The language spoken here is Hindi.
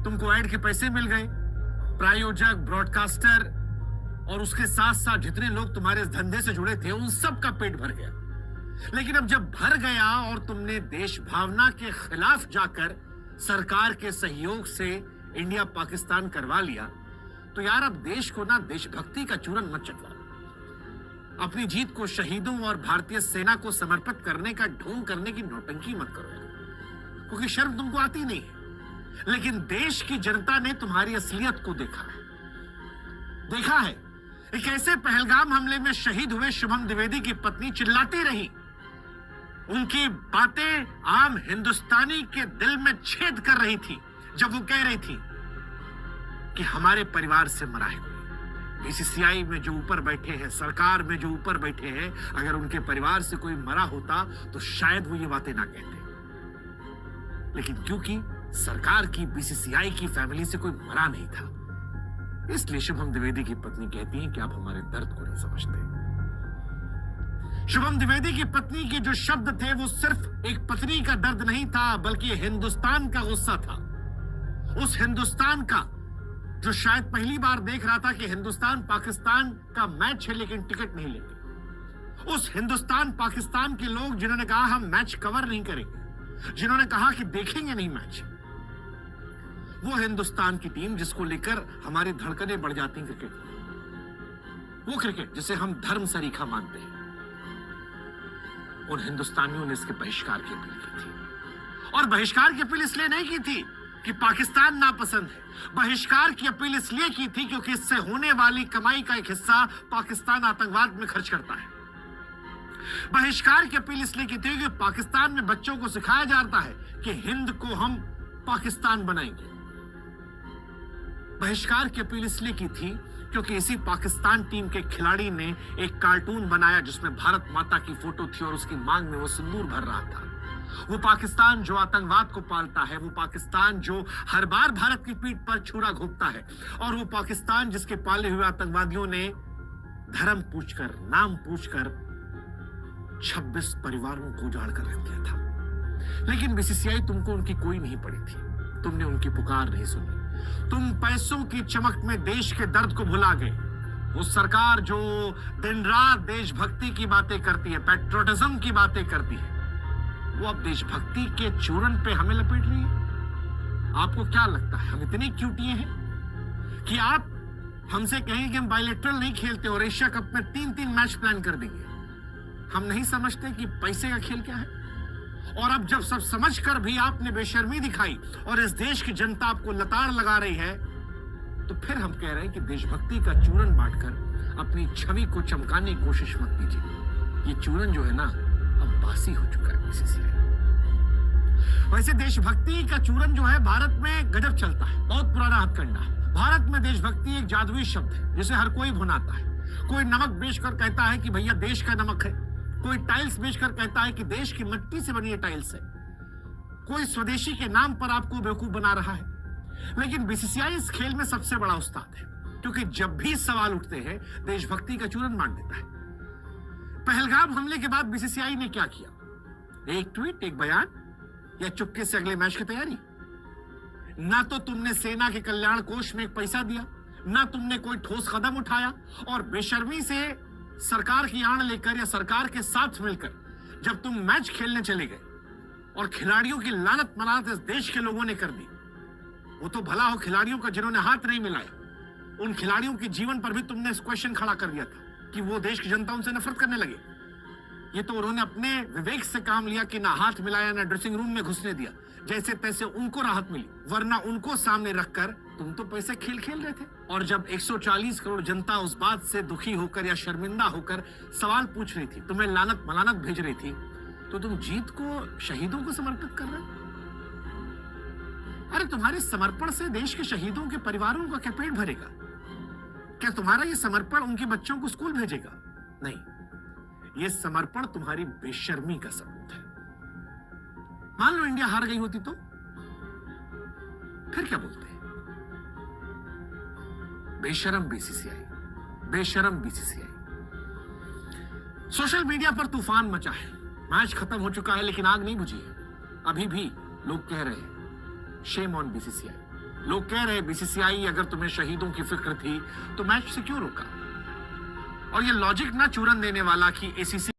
तुमको ऐड के पैसे मिल गए, प्रायोजक, ब्रॉडकास्टर और उसके साथ साथ जितने लोग तुम्हारे इस धंधे से जुड़े थे उन सब का पेट भर गया। लेकिन अब जब भर गया और तुमने देश भावना के खिलाफ जाकर सरकार के सहयोग से इंडिया पाकिस्तान करवा लिया, तो यार अब देश को ना देशभक्ति का चूरन मत चटवाओ। अपनी जीत को शहीदों और भारतीय सेना को समर्पित करने का ढोंग करने की नौटंकी मत करो यार, क्योंकि शर्म तुमको आती नहीं है। लेकिन देश की जनता ने तुम्हारी असलियत को देखा है। एक ऐसे पहलगाम हमले में शहीद हुए शुभम द्विवेदी की पत्नी चिल्लाती रही। उनकी बातें आम हिंदुस्तानी के दिल में छेद कर रही थी जब वो कह रही थी कि हमारे परिवार से मरा है कोई। बीसीसीआई में जो ऊपर बैठे हैं, सरकार में जो ऊपर बैठे हैं, अगर उनके परिवार से कोई मरा होता तो शायद वो ये बातें ना कहते। लेकिन क्योंकि सरकार की, बीसीसीआई की फैमिली से कोई मरा नहीं था, इसलिए शुभम द्विवेदी की पत्नी कहती है कि आप हमारे दर्द को नहीं समझते। शुभम द्विवेदी की पत्नी के जो शब्द थे वो सिर्फ एक पत्नी का दर्द नहीं था, बल्कि हिंदुस्तान का गुस्सा था। उस हिंदुस्तान का जो शायद पहली बार देख रहा था कि हिंदुस्तान पाकिस्तान का मैच है लेकिन टिकट नहीं लेंगे। उस हिंदुस्तान पाकिस्तान के लोग जिन्होंने कहा हम मैच कवर नहीं करेंगे, जिन्होंने कहा कि देखेंगे नहीं मैच, वो हिंदुस्तान की टीम जिसको लेकर हमारी धड़कनें बढ़ जाती हैं क्रिकेट, वो क्रिकेट जिसे हम धर्म सरीखा मानते हैं, उन हिंदुस्तानियों ने इसके बहिष्कार की अपील की थी। और बहिष्कार की अपील इसलिए नहीं की थी कि पाकिस्तान नापसंद है, बहिष्कार की अपील इसलिए की थी क्योंकि इससे होने वाली कमाई का एक हिस्सा पाकिस्तान आतंकवाद में खर्च करता है। बहिष्कार की अपील इसलिए की थी कि पाकिस्तान में बच्चों को सिखाया जाता है कि हिंद को हम पाकिस्तान बनाएंगे। बहिष्कार की अपील इसलिए की थी क्योंकि इसी पाकिस्तान टीम के खिलाड़ी ने एक कार्टून बनाया जिसमें भारत माता की फोटो थी और उसकी मांग में वो सिंदूर भर रहा था। वो पाकिस्तान जो आतंकवाद को पालता है, वो पाकिस्तान जो हर बार भारत की पीठ पर छुरा घोंपता है, और वो पाकिस्तान जिसके पाले हुए आतंकवादियों ने धर्म पूछकर, नाम पूछकर 26 परिवारों को उजाड़ कर रख दिया था। लेकिन बीसीसीआई तुमको उनकी कोई नहीं पड़ी थी, तुमने उनकी पुकार नहीं सुनी। तुम पैसों की चमक में देश के दर्द को भुला गए। वो सरकार जो दिन रात देशभक्ति की बातें करती है, पैट्रियटिज्म की बातें करती है, वो अब देशभक्ति के चूरन पे हमें लपेट रही है। आपको क्या लगता है हम इतने क्यूटिए हैं कि आप हमसे कहेंगे कि हम बायलैटरल नहीं खेलते और एशिया कप में 3-3 मैच प्लान कर देंगे? हम नहीं समझते कि पैसे का खेल क्या है? और अब जब सब समझकर भी आपने बेशर्मी दिखाई और इस देश की जनता आपको लताड़ लगा रही है, तो फिर हम कह रहे हैं कि देशभक्ति का चूरन बांटकर अपनी छवि को चमकाने की कोशिश मत कीजिए। ये चूरन जो है ना, अब बासी हो चुका है बीसीसीआई। वैसे देशभक्ति का चूरन जो है भारत में गजब चलता है, बहुत पुराना हथकंडा। भारत में देशभक्ति एक जादुई शब्द है जिसे हर कोई भुनाता है। कोई नमक बेचकर कहता है कि भैया देश का नमक है, कोई टाइल्स बेचकर कहता है कि देश की मिट्टी से बनी टाइल्स है, कोई स्वदेशी के नाम पर आपको बेवकूफ बना रहा है। लेकिन बीसीसीआई इस खेल में सबसे बड़ा उस्ताद है, क्योंकि जब भी सवाल उठते हैं देशभक्ति का चूरन बांट देता है। पहलगाम हमले के बाद बीसीसीआई ने क्या किया? एक ट्वीट, एक बयान, या चुपके से अगले मैच की तैयारी? ना तो तुमने सेना के कल्याण कोष में एक पैसा दिया, ना तुमने कोई ठोस कदम उठाया, और बेशर्मी से सरकार की आड़ लेकर या सरकार के साथ मिलकर जब तुम मैच खेलने चले गए और खिलाड़ियों की लानत मनानत इस देश के लोगों ने कर दी। वो तो भला हो खिलाड़ियों का जिन्होंने हाथ नहीं मिलाए, उन खिलाड़ियों के जीवन पर भी तुमने इस क्वेश्चन खड़ा कर दिया था कि वो देश की जनता उनसे नफरत करने लगे। ये तो उन्होंने अपने विवेक से काम लिया कि ना हाथ मिलाया, ना ड्रेसिंग रूम में घुसने दिया, जैसे तैसे उनको राहत मिली, वरना उनको सामने रखकर तुम तो पैसे खेल खेल रहे थे। और जब 140 करोड़ जनता उस बात से दुखी होकर या शर्मिंदा होकर सवाल पूछ रही थी, तुम्हें लानत मलानत भेज रही थी, तो तुम जीत को शहीदों को समर्पित कर रहे हो। अरे तुम्हारे समर्पण से देश के शहीदों के परिवारों का क्या पेट भरेगा? क्या तुम्हारा ये समर्पण उनके बच्चों को स्कूल भेजेगा? नहीं, ये समर्पण तुम्हारी बेशर्मी का सबूत है। मान लो इंडिया हार गई होती तो फिर क्या बोलते हैं? बेशरम बीसीसीआई, बेशरम बीसीसीआई। सोशल मीडिया पर तूफान मचा है। मैच खत्म हो चुका है लेकिन आग नहीं बुझी है। अभी भी लोग कह रहे हैं शेम ऑन बीसीसीआई। लोग कह रहे बीसीसीआई अगर तुम्हें शहीदों की फिक्र थी तो मैच से क्यों रोका? और ये लॉजिक ना चूरन देने वाला कि एसीसी